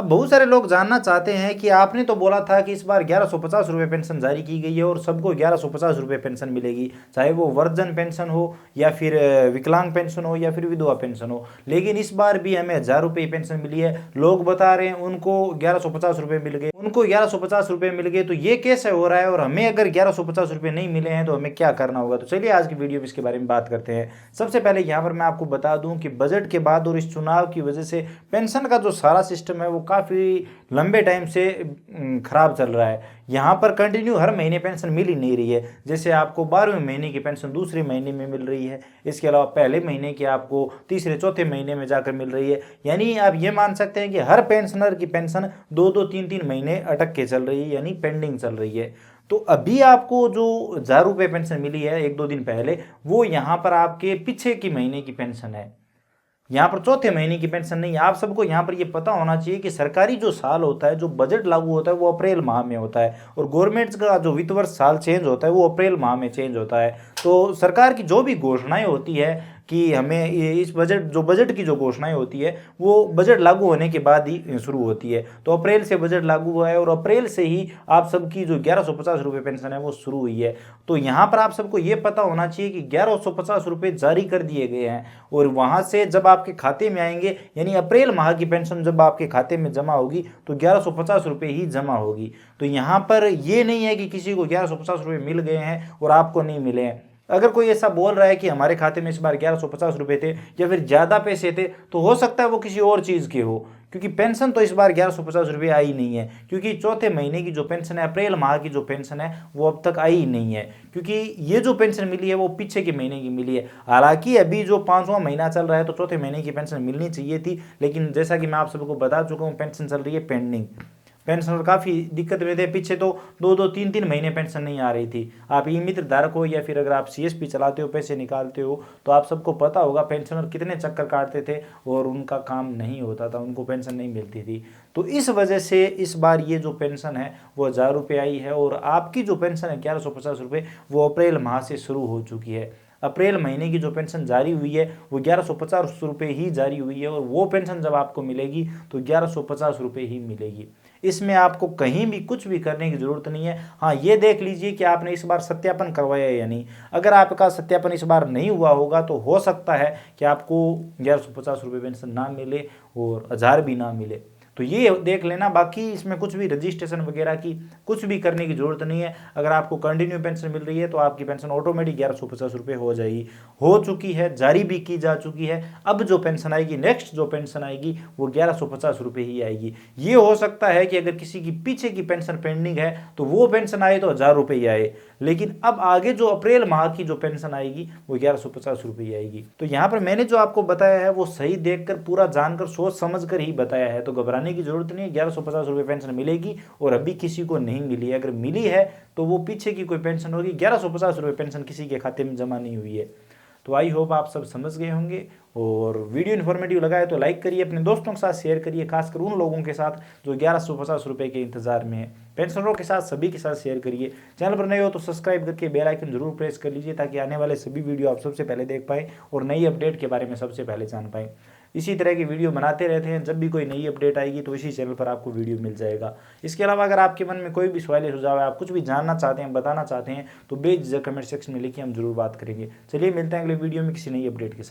अब बहुत सारे लोग जानना चाहते हैं कि आपने तो बोला था कि इस बार 1150 रुपये पेंशन जारी की गई है और सबको 1150 रुपये पेंशन मिलेगी, चाहे वो वर्धन पेंशन हो या फिर विकलांग पेंशन हो या फिर विधवा पेंशन हो। लेकिन इस बार भी हमें 1000 रुपये पेंशन मिली है। लोग बता रहे हैं उनको 1150 रुपये मिल गए, उनको 1150 रुपये मिल गए। तो ये कैसे हो रहा है और हमें अगर 1150 रुपये नहीं मिले हैं तो हमें क्या करना होगा? तो चलिए आज की वीडियो में इसके बारे में बात करते हैं। सबसे पहले यहाँ पर मैं आपको बता दूं कि बजट के बाद और इस चुनाव की वजह से पेंशन का जो सारा सिस्टम है वो काफ़ी लंबे टाइम से खराब चल रहा है। यहाँ पर कंटिन्यू हर महीने पेंशन मिल ही नहीं रही है। जैसे आपको 12वें महीने की पेंशन दूसरे महीने में मिल रही है, इसके अलावा पहले महीने की आपको तीसरे चौथे महीने में जाकर मिल रही है। यानी आप ये मान सकते हैं कि हर पेंशनर की पेंशन 2-2 3-3 महीने अटक के चल रही है, यानी पेंडिंग चल रही है। तो अभी आपको जो 1000 रुपये पेंशन मिली है 1-2 दिन पहले, वो यहाँ पर आपके पीछे की महीने की पेंशन है, यहाँ पर चौथे महीने की पेंशन नहीं है। आप सबको यहाँ पर ये पता होना चाहिए कि सरकारी जो साल होता है, जो बजट लागू होता है वो अप्रैल माह में होता है और गवर्नमेंट का जो वित्त वर्ष साल चेंज होता है वो अप्रैल माह में चेंज होता है। तो सरकार की जो भी घोषणाएं होती है कि हमें इस बजट की जो घोषणाएं होती है वो बजट लागू होने के बाद ही शुरू होती है। तो अप्रैल से बजट लागू हुआ है और अप्रैल से ही आप सबकी जो 1150 रुपये पेंशन है वो शुरू हुई है। तो यहाँ पर आप सबको ये पता होना चाहिए कि 1150 रुपये जारी कर दिए गए हैं और वहाँ से जब आपके खाते में आएंगे, यानी अप्रैल माह की पेंशन जब आपके खाते में जमा होगी तो 1150 रुपये ही जमा होगी। तो यहाँ पर ये नहीं है कि किसी को 1150 रुपये मिल गए हैं और आपको नहीं मिले हैं। अगर कोई ऐसा बोल रहा है कि हमारे खाते में इस बार 1150 रुपये थे या फिर ज़्यादा पैसे थे, तो हो सकता है वो किसी और चीज़ के हो, क्योंकि पेंशन तो इस बार 1150 रुपये आई नहीं है। क्योंकि चौथे महीने की जो पेंशन है, अप्रैल माह की जो पेंशन है वो अब तक आई ही नहीं है, क्योंकि ये जो पेंशन मिली है वो पीछे के महीने की मिली है। हालांकि अभी जो 5वां महीना चल रहा है तो चौथे महीने की पेंशन मिलनी चाहिए थी, लेकिन जैसा कि मैं आप सबको बता चुका हूँ पेंशन चल रही है पेंडिंग। पेंशनर काफ़ी दिक्कत में थे, पीछे तो 2-2 3-3 महीने पेंशन नहीं आ रही थी। आप ई मित्र धारक हो या फिर अगर आप सीएसपी चलाते हो, पैसे निकालते हो, तो आप सबको पता होगा पेंशनर कितने चक्कर काटते थे और उनका काम नहीं होता था, उनको पेंशन नहीं मिलती थी। तो इस वजह से इस बार ये जो पेंशन है वो 1000 रुपये आई है और आपकी जो पेंशन है 1150 रुपये वो अप्रैल माह से शुरू हो चुकी है। अप्रैल महीने की जो पेंशन जारी हुई है वो 1150 रुपये ही जारी हुई है और वो पेंशन जब आपको मिलेगी तो 1150 रुपये ही मिलेगी। इसमें आपको कहीं भी कुछ भी करने की ज़रूरत नहीं है। हाँ, ये देख लीजिए कि आपने इस बार सत्यापन करवाया या नहीं। अगर आपका सत्यापन इस बार नहीं हुआ होगा तो हो सकता है कि आपको 1150 रुपये पेंशन ना मिले और 1000 भी ना मिले। तो ये देख लेना। बाकी इसमें कुछ भी रजिस्ट्रेशन वगैरह की कुछ भी करने की ज़रूरत नहीं है। अगर आपको कंटिन्यू पेंशन मिल रही है तो आपकी पेंशन ऑटोमेटिक 1150 रुपये हो जाएगी, हो चुकी है, जारी भी की जा चुकी है। अब जो पेंशन आएगी, नेक्स्ट जो पेंशन आएगी वो 1150 रुपये ही आएगी। ये हो सकता है कि अगर किसी की पीछे की पेंशन पेंडिंग है तो वो पेंशन आए तो 1000 रुपये ही आए, लेकिन अब आगे जो अप्रैल माह की जो पेंशन आएगी वो 1150 रुपये ही आएगी। तो यहाँ पर मैंने जो आपको बताया है वो सही देखकर, पूरा जानकर, सोच समझ कर ही बताया है। तो घबराने की जरूरत नहीं है। 1150 रुपये पेंशन मिलेगी और अभी किसी को नहीं मिली है। अगर मिली है तो वो पीछे की कोई पेंशन होगी। 1150 रुपये पेंशन किसी के खाते में जमा नहीं हुई है। तो आई होप आप सब समझ गए होंगे और वीडियो इन्फॉर्मेटिव लगा है तो लाइक करिए, अपने दोस्तों के साथ शेयर करिए, खासकर उन लोगों के साथ जो 1150 रुपये के इंतजार में है। पेंशनरों के साथ, सभी के साथ शेयर करिए। चैनल पर नए हो तो सब्सक्राइब करके बेल आइकन जरूर प्रेस कर लीजिए ताकि आने वाले सभी वीडियो आप सबसे पहले देख पाएँ और नई अपडेट के बारे में सबसे पहले जान पाएँ। इसी तरह की वीडियो बनाते रहते हैं, जब भी कोई नई अपडेट आएगी तो इसी चैनल पर आपको वीडियो मिल जाएगा। इसके अलावा अगर आपके मन में कोई भी सवाल या सुझाव है, आप कुछ भी जानना चाहते हैं, बताना चाहते हैं, तो बेझिझक कमेंट सेक्शन में लिखिए, हम जरूर बात करेंगे। चलिए मिलते हैं अगले वीडियो में किसी नई अपडेट के साथ।